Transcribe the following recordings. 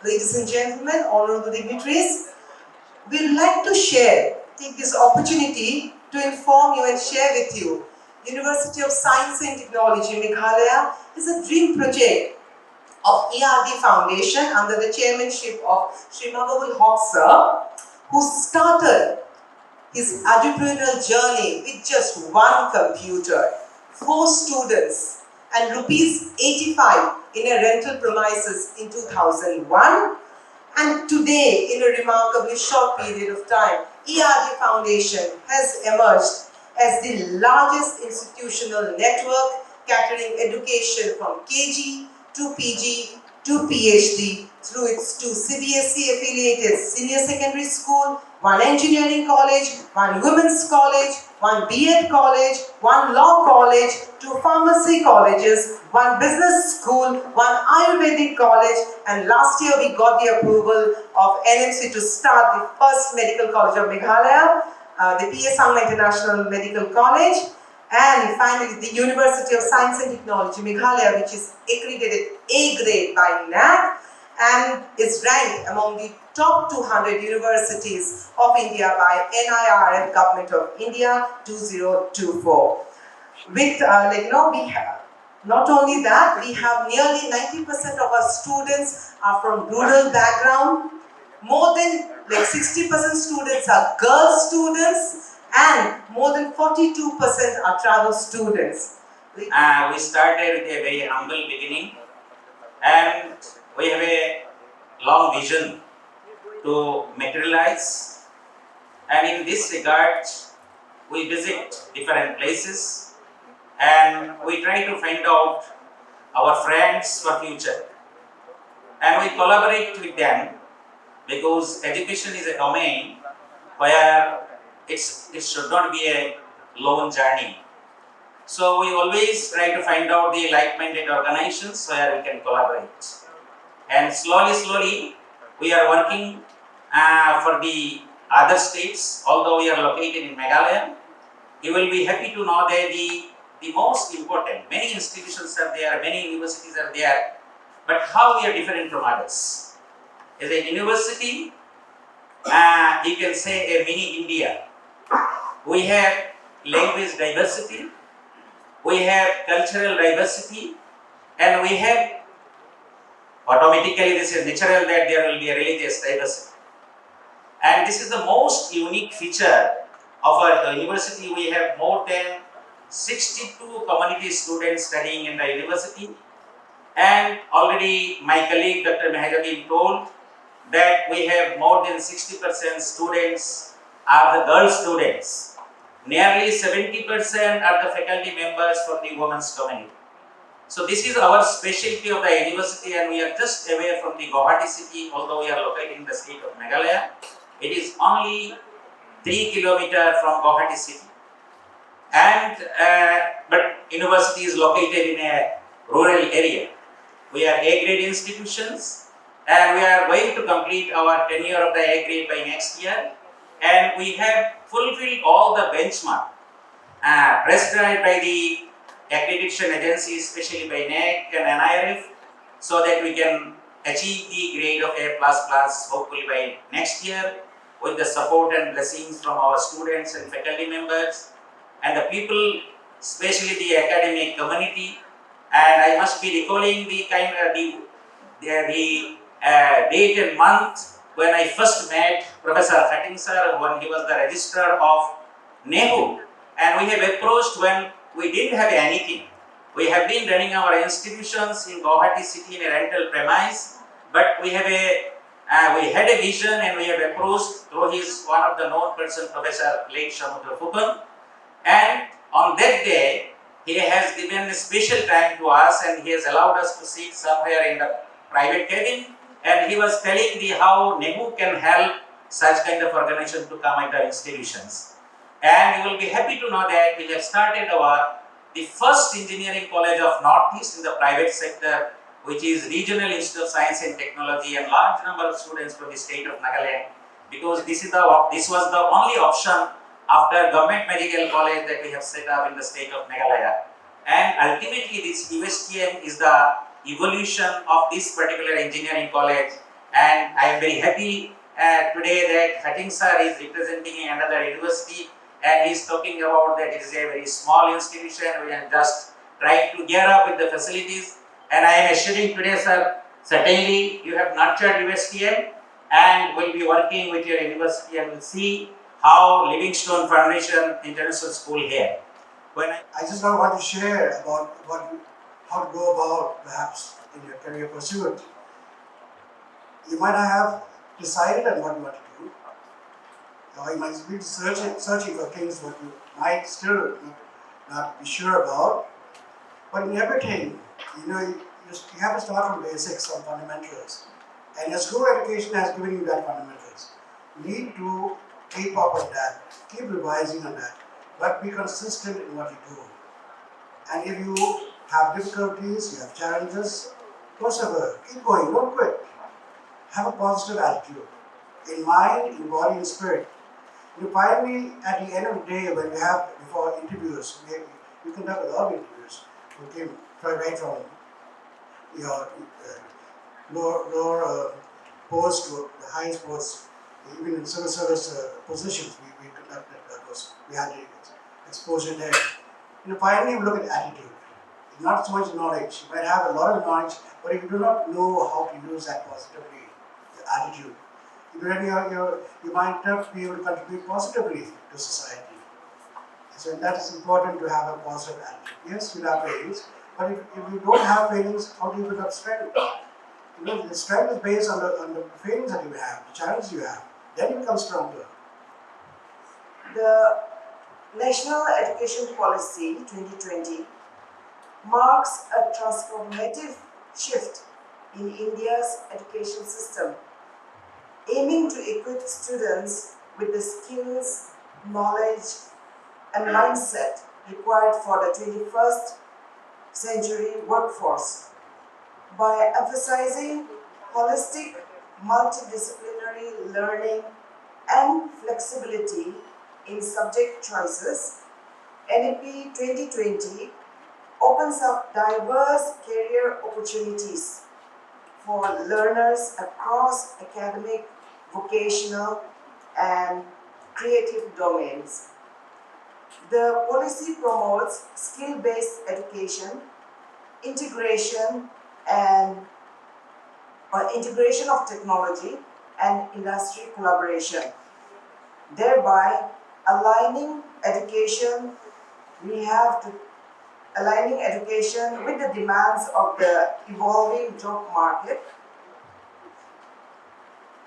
Ladies and gentlemen, honorable dignitaries, we'd like to take this opportunity to inform you and share with you. University of Science and Technology, Meghalaya is a dream project of ERD Foundation under the chairmanship of Sri Magabul Haq Sir, who started his entrepreneurial journey with just one computer, 4 students, and rupees 85 in a rental premises in 2001. And today, in a remarkably short period of time, ERD Foundation has emerged as the largest institutional network catering education from KG to PG to PhD through its 2 CBSE affiliated senior secondary school, 1 engineering college, 1 women's college, 1 BEd college, 1 law college, 2 pharmacy colleges, 1 business school, 1 Ayurvedic college, and last year we got the approval of NMC to start the first medical college of Meghalaya, the P.S. Sangma International Medical College, and finally the University of Science and Technology Meghalaya, which is accredited A grade by NAC and is ranked among the top 200 universities of India by NIRF Government of India 2024. With we have not only that, we have nearly 90% of our students are from rural background. More than 60% students are girl students, and more than 42% are travel students. We started with a very humble beginning, and we have a long vision to materialize. And in this regard, we visit different places and we try to find out our friends for future. And we collaborate with them because education is a domain where it should not be a lone journey. So we always try to find out the like-minded organizations where we can collaborate. And slowly, we are working for the other states, although we are located in Meghalaya. You will be happy to know that the most important, many institutions are there, many universities are there, but how we are different from others. As a university, you can say a mini India. We have language diversity, we have cultural diversity, and we have automatically, this is natural that there will be a religious diversity. And this is the most unique feature of our university. We have more than 62 community students studying in the university, and already my colleague Dr. Mehajabi told that we have more than 60% students are the girl students. Nearly 70% are the faculty members from the women's community. So this is our specialty of the university, and we are just away from the Guwahati city, although we are located in the state of Meghalaya. It is only 3 kilometers from Guwahati city. And but university is located in a rural area. We are A-grade institutions, and we are going to complete our tenure of the A-grade by next year. And we have fulfilled all the benchmark prescribed by the accreditation agencies, especially by NAC and NIRF, so that we can achieve the grade of A++ hopefully by next year, with the support and blessings from our students and faculty members and the people, especially the academic community. And I must be recalling the date and month when I first met Professor Khatting sir, when he was the registrar of Necu, and we have approached when we didn't have anything. We have been running our institutions in Guwahati city in a rental premise, but we had a vision, and we have approached through his one of the known person, Professor late Shamudra Fupan, and on that day he has given a special time to us, and he has allowed us to sit somewhere in the private cabin, and he was telling how Necu can help such kind of organization to come at the institutions. And you will be happy to know that we have started the first engineering college of Northeast in the private sector, which is Regional Institute of Science and Technology, and large number of students from the state of Nagaland, because this was the only option after Government Medical College that we have set up in the state of Meghalaya. And ultimately this USTM is the evolution of this particular engineering college, And I am very happy today that Hating sir is representing another university, and he is talking about that it is a very small institution. We are just trying to gear up with the facilities. And I am assuring today, sir, certainly you have nurtured USTM and will be working with your university, and will see how Livingstone Foundation International School here. I just now want to share about how to go about perhaps in your career pursuit. You might not have decided on what you want to do, or you might be searching for things what you might still not be sure about. But in everything, you have to start from basics or fundamentals. And your school education has given you that fundamentals. You need to keep up on that, keep revising on that, but be consistent in what you do. And if you have difficulties, you have challenges, persevere, keep going, don't quit. Have a positive attitude, in mind, in body, and spirit. Finally, at the end of the day, when we have, before interviews, we conduct a lot of interviews. We came right from your lower post to the highest post, even in civil service positions, we conducted those. We had the exposure there. Finally, we look at attitude. It's not so much knowledge. You might have a lot of knowledge, but if you do not know how to use that positively, the attitude, you might not be able to contribute positively to society. So that is important to have a positive attitude. Yes, you have failings, but if you don't have failings, how do you build up strength? The strength is based on the failings that you have, the challenges you have. Then you become stronger. The National Education Policy 2020 marks a transformative shift in India's education system, aiming to equip students with the skills, knowledge, and mindset required for the 21st century workforce by emphasizing holistic, multidisciplinary learning and flexibility in subject choices. NEP 2020 opens up diverse career opportunities for learners across academic, vocational, and creative domains. The policy promotes skill-based education, integration of technology and industry collaboration, thereby aligning education with the demands of the evolving job market.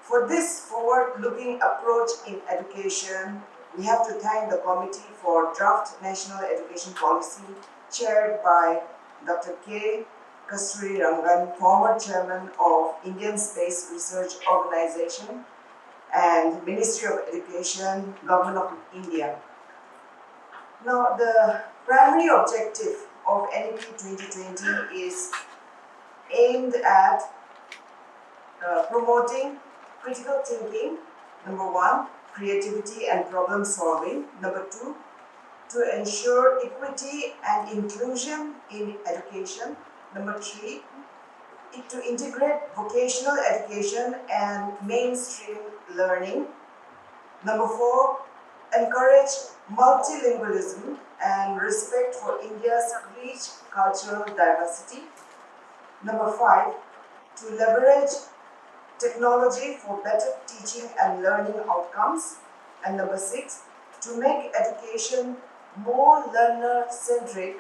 For this forward-looking approach in education, we have to thank the Committee for Draft National Education Policy, chaired by Dr. K. Kasturi Rangan, former chairman of Indian Space Research Organization and Ministry of Education, Government of India. Now, the primary objective of NEP 2020 is aimed at promoting critical thinking, number one, creativity and problem solving, number two, to ensure equity and inclusion in education, number three, to integrate vocational education and mainstream learning, number four, encourage multilingualism and respect for India's rich cultural diversity, number five, to leverage technology for better teaching and learning outcomes, and number six, to make education more learner-centric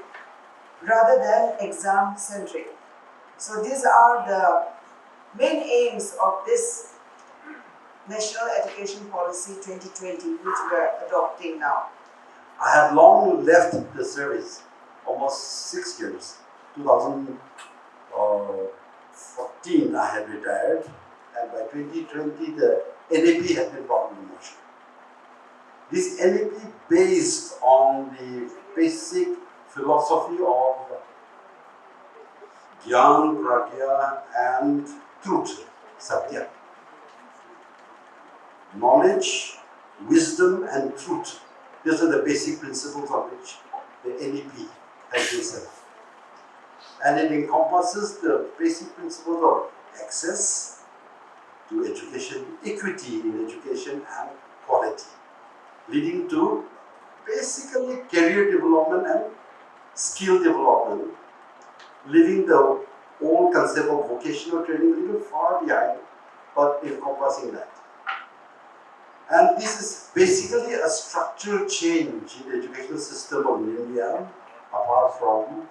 rather than exam-centric. So these are the main aims of this National Education Policy 2020, which we are adopting now. I have long left the service, almost 6 years. 2014 I had retired, and by 2020 the NAP had been brought into motion. This NAP based on the basic philosophy of Gyan, Pragya and truth, Satya. Knowledge, wisdom and truth. These are the basic principles on which the NEP has been set. And it encompasses the basic principles of access, to education, equity in education and quality, leading to basically career development and skill development, leaving the old concept of vocational training a little far behind, but encompassing that. And this is basically a structural change in the educational system of India, apart from,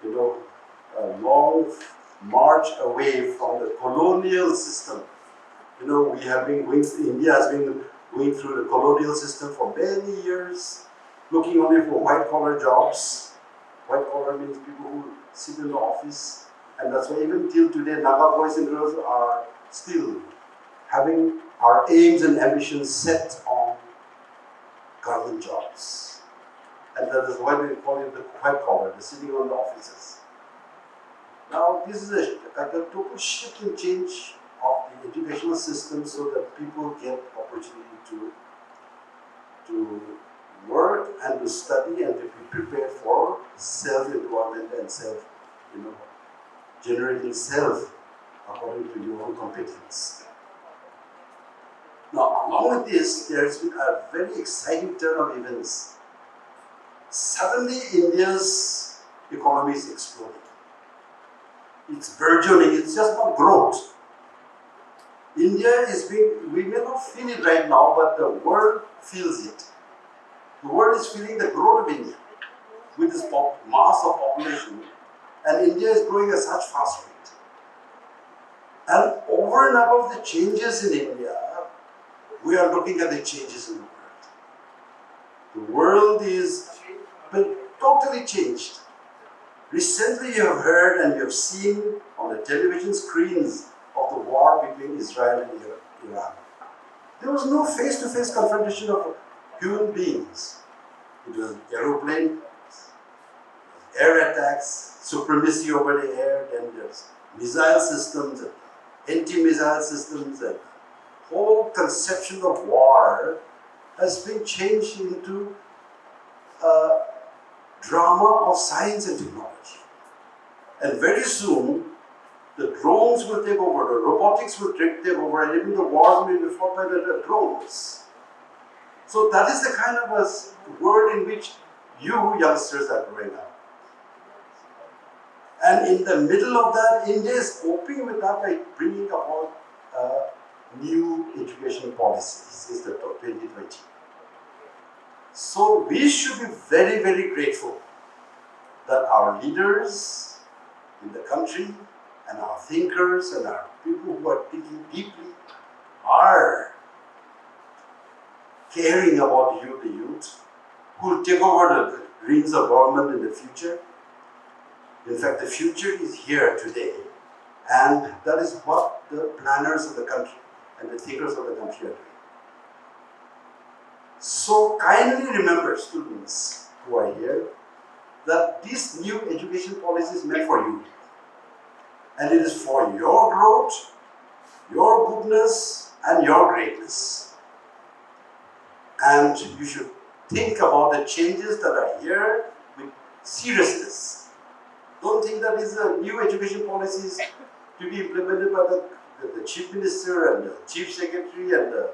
a long march away from the colonial system. We have been going, India has been going through the colonial system for many years, looking only for white-collar jobs. White-collar means people who sit in the office, and that's why even till today, Naga boys and girls are still having our aims and ambitions set on government jobs. And that is why we call it the white-collar, the sitting on the offices. Now, this is a total shift and change of the educational system so that people get opportunity to work and to study and to be prepared for self-employment and generating self according to your own competence. Now, along with this, there has been a very exciting turn of events. Suddenly, India's economy is exploding. It's burgeoning, it's just not growth. India is being, we may not feel it right now, but the world feels it. The world is feeling the growth of India with this mass of population, and India is growing at such fast rate. And over and above the changes in India, we are looking at the changes in the world. The world is been totally changed. Recently you have heard and you have seen on the television screens of the war between Israel and Iran. There was no face-to-face confrontation of human beings. It was aeroplane, air attacks, supremacy over the air, then there's missile systems, anti-missile systems, and whole conception of war has been changed into a drama of science and technology. And very soon, the drones will take over, the robotics will take over, and even the wars will be fought by the drones. So that is the kind of a world in which you youngsters are growing up. And in the middle of that, India is coping with that by bringing about new education policies since the 2020. So we should be very, very grateful that our leaders in the country and our thinkers and our people who are thinking deeply are caring about you, the youth, who will take over the reins of government in the future. In fact, the future is here today, and that is what the planners of the country and the thinkers of the country are doing. So kindly remember, students who are here, that this new education policy is meant for you. And it is for your growth, your goodness, and your greatness. And you should think about the changes that are here with seriousness. Don't think that these are new education policies to be implemented by the chief minister and the chief secretary and the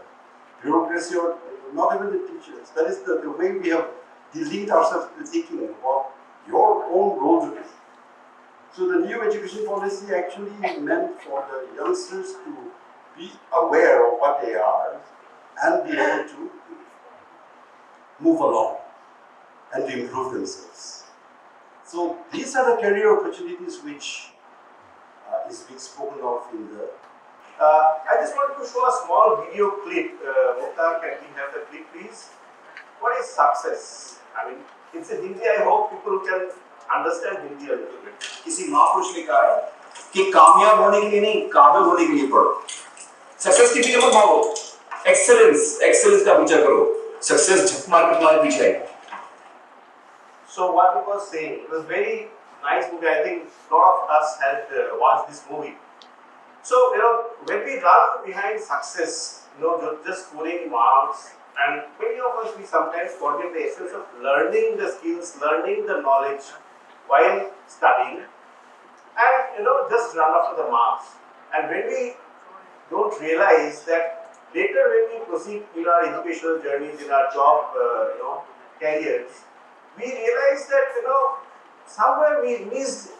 bureaucracy, or not even the teachers. That is the way we have delinked ourselves to thinking about your own role to play. So the new education policy actually is meant for the youngsters to be aware of what they are and be able to move along and to improve themselves. So these are the career opportunities which is being spoken of in the... I just wanted to show a small video clip. Mukhtar, can we have the clip please? What is success? I mean, it's in Hindi. I hope people can understand Hindi a little bit. किसी महापुरुष ने कहा है कि कामयाब होने के लिए नहीं, काबिल होने के लिए पढ़ो। सक्सेस के पीछे मत भागो, एक्सेलेंस का पीछा करो। सक्सेस झक मार के तुम्हारे पीछे आएगी। So what he was saying, it was very nice movie. I think a lot of us had watched this movie. So when we run behind success, just scoring marks, and many of us we sometimes forget the essence of learning the skills, learning the knowledge while studying, and just run after the marks. And when we don't realize that later when we proceed in our educational journeys, in our job, careers, we realize that, somewhere we missed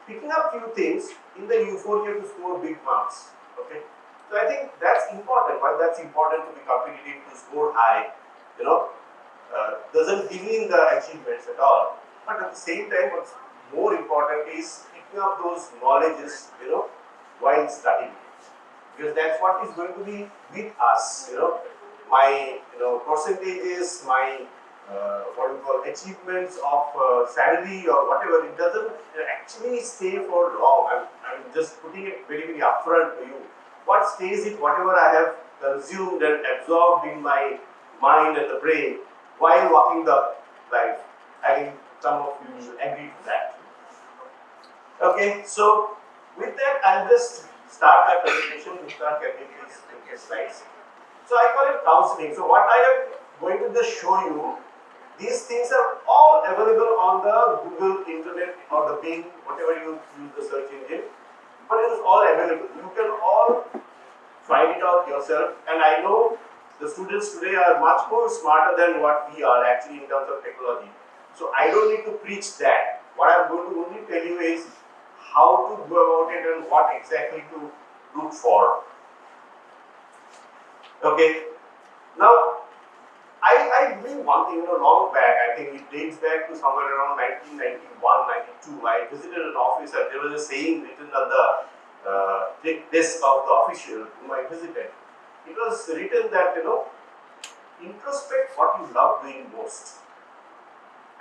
picking up few things in the euphoria to score big marks. Okay, so I think that's important. Why that's important to be competitive, to score high, doesn't demean the achievements at all. But at the same time, what's more important is picking up those knowledges, while studying, because that's what is going to be with us. My percentages, my what we call achievements of salary or whatever, it doesn't actually stay for long. I'm just putting it very, very upfront to you. What stays is whatever I have consumed and absorbed in my mind and the brain while walking the life. I think some of you will agree to that. Okay, so with that, I'll just start my presentation. Mr. Can you please take your slides? So I call it counseling. So what I am going to just show you, these things are all available on the Google, Internet, or the Bing, whatever you use the search engine. But it is all available. You can all find it out yourself. And I know the students today are much more smarter than what we are actually in terms of technology. So I don't need to preach that. What I'm going to only tell you is how to go about it and what exactly to look for. Okay. Now, I believe one thing, long back, I think it dates back to somewhere around 1991, 92. I visited an office and there was a saying written on the desk of the official whom I visited. It was written that, introspect what you love doing most,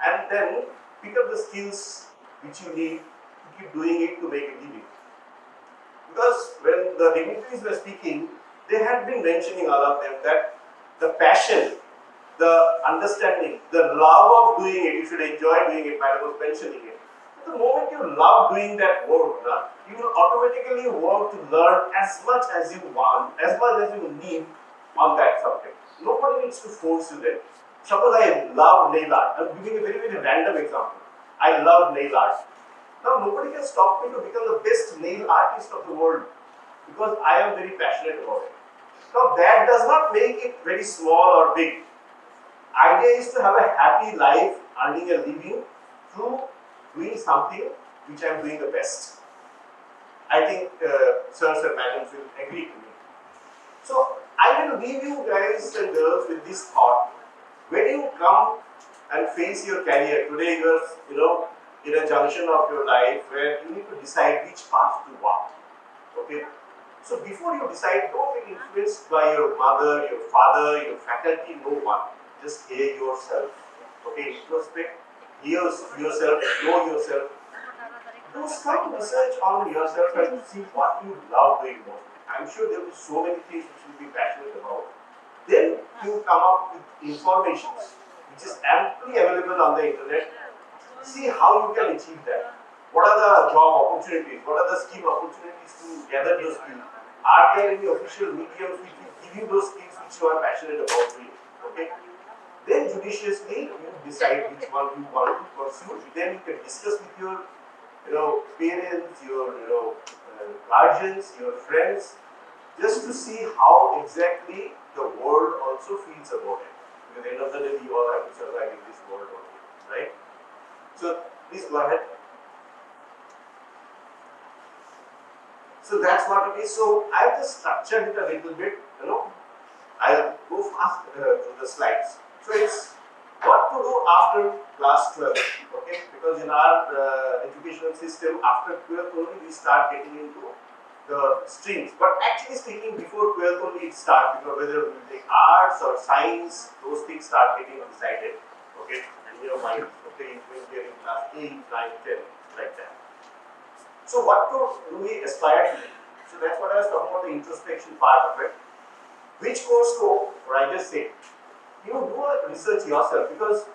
and then pick up the skills which you need to keep doing it to make a living. Because when the dignitaries were speaking, they had been mentioning, all of them, that the passion, the understanding, the love of doing it, you should enjoy doing it. Madam was mentioning it. But the moment you love doing that work, you will automatically want to learn as much as you want, as much as you need on that subject. Nobody needs to force you there. Suppose I love nail art. I'm giving a very, very random example. I love nail art. Now nobody can stop me to become the best nail artist of the world because I am very passionate about it. Now that does not make it very small or big. Idea is to have a happy life, earning a living through doing something which I am doing the best. I think sirs and madams will agree to me. So I will leave you guys and girls with this thought. When you come and face your career, today you are in a junction of your life where you need to decide which path to walk. Okay? So before you decide, don't get influenced by your mother, your father, your faculty, no one. Just hear yourself. Okay, introspect, hear yourself, know yourself. Do some research on yourself and see what you love doing most. I'm sure there will be so many things which you'll be passionate about. Then you come up with information which is amply available on the internet. See how you can achieve that. What are the job opportunities? What are the skill opportunities to gather those skills? Are there any official mediums which will give you those skills which you are passionate about doing? Okay. Then judiciously you decide which one you want to pursue. Then you can discuss with your parents, your guardians, your friends, just to see how exactly the world also feels about it. Because at the end of the day, we all have to survive in this world only, right? So please go ahead. So that's what it is. So I've just structured it a little bit, I'll go fast through the slides. So it's what to do after class 12, okay? Because in our educational system, after 12th only we start getting into the streams. But actually speaking, before 12th only it starts, because whether we take arts or science, those things start getting decided, okay? And your mind, okay, when we are in class 8, 9, 10, like that. So what do we aspire to do? So that's what I was talking about, the introspection part of it. Which course to, or I just say, do a research yourself, because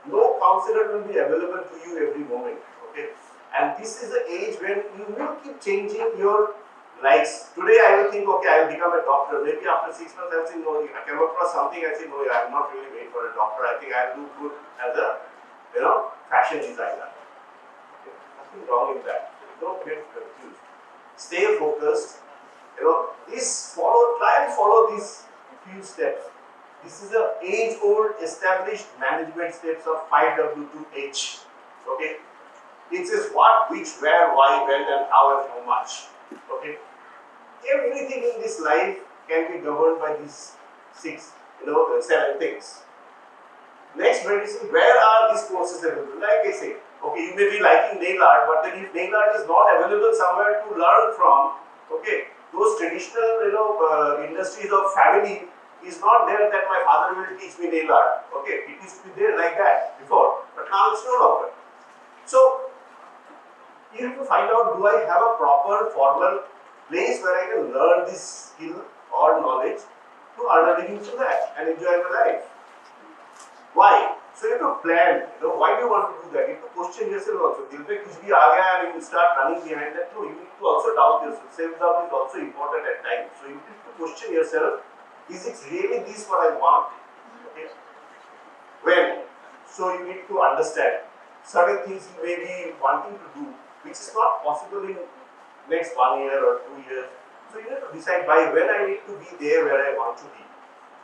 no counselor will be available to you every moment, okay? And this is the age when you will keep changing your likes. Today I will think, okay, I will become a doctor. Maybe after 6 months I will say, no, I came across something, I say, no, I am not really made for a doctor. I think I will do good as a, fashion designer. Okay. Nothing wrong in that. Don't get confused. Stay focused. is try and follow these few steps. This is a age-old established management steps of 5W2H. Okay, it says what, which, where, why, when, and how, and how much. Okay, everything in this life can be governed by these seven things. Next, medicine, where are these courses available? Like I say, okay, you may be liking nail art, but then if nail art is not available somewhere to learn from, okay, those traditional, industries of family is not there that my father will teach me nail art. Okay, it used to be there like that before, but now it's no longer. So, you have to find out, do I have a proper formal place where I can learn this skill or knowledge to earn a living through that and enjoy my life? Why? So you have to plan, why do you want to do that? You have to question yourself also. Dil pe kuch bhi aa gaya and you start running behind that. No, you need to also doubt yourself. Self-doubt is also important at times. So you need to question yourself, is it really this what I want? Okay. When? So you need to understand certain things you may be wanting to do, which is not possible in next 1 year or 2 years. So you have to decide by when I need to be there where I want to be.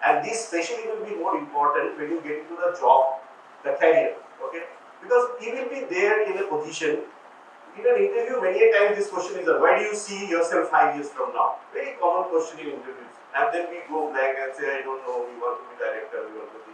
And this especially will be more important when you get into the job, the career, okay? Because you will be there in a position, in an interview many a times this question is, where do you see yourself 5 years from now? Very common question in interviews. And then we go blank and say, I don't know, we want to be director, we want to be